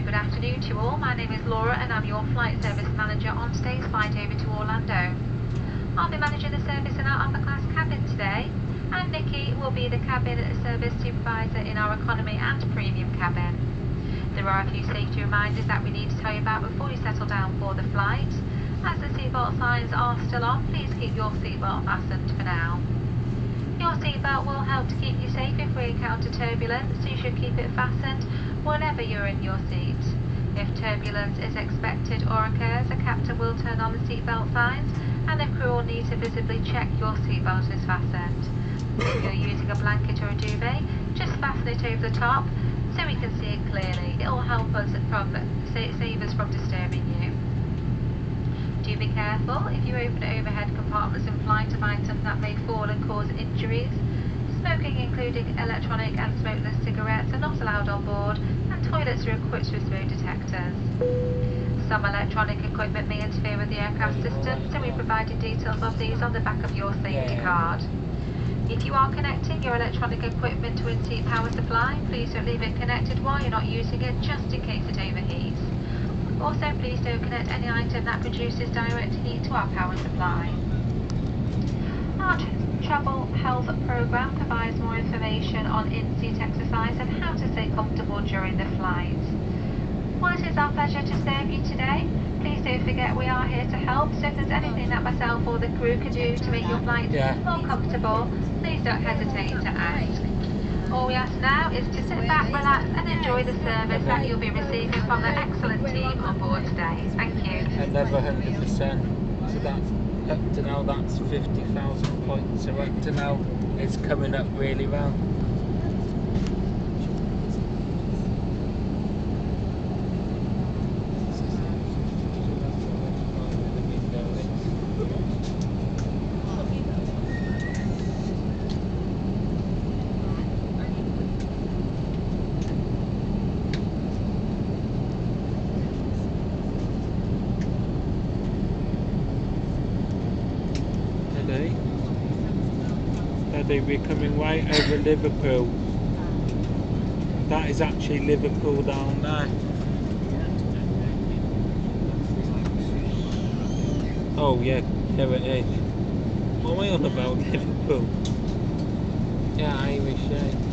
Good afternoon to you all. My name is Laura and I'm your flight service manager on today's flight over to Orlando. I'll be managing the service in our upper class cabin today, and Nikki will be the cabin service supervisor in our economy and premium cabin. There are a few safety reminders that we need to tell you about before you settle down for the flight. As the seatbelt signs are still on, please keep your seatbelt fastened for now. Your seatbelt will help to keep you safe if we encounter turbulence, so you should keep it fastened whenever you're in your seat. If turbulence is expected or occurs, the captain will turn on the seatbelt signs and the crew will need to visibly check your seatbelt is fastened. If you're using a blanket or a duvet, just fasten it over the top so we can see it clearly. It will help us save us from disturbing you. Do be careful if you open overhead compartments in flight of items that may fall and cause injuries. Smoking, including electronic and smokeless cigarettes, are not allowed on board, and toilets are equipped with smoke detectors. Some electronic equipment may interfere with the aircraft system, so we provided details of these on the back of your safety card. If you are connecting your electronic equipment to in-seat power supply, please don't leave it connected while you're not using it, just in case it overheats. Also, please don't connect any item that produces direct heat to our power supply. Our travel health program provides more information on in-seat exercise and how to stay comfortable during the flight. While it is our pleasure to serve you today, please don't forget we are here to help, so if there's anything that myself or the crew can do to make your flight more comfortable, please don't hesitate to ask. All we ask now is to sit back, relax and enjoy the service that you'll be receiving from the excellent team on board today. Thank you. Another 100%. So that's up to now, that's 50,000 points. So up to now, it's coming up really well. We're coming right over Liverpool. That is actually Liverpool down there. Oh yeah, there it is. What am I on about? Liverpool? Yeah, Irish, yeah.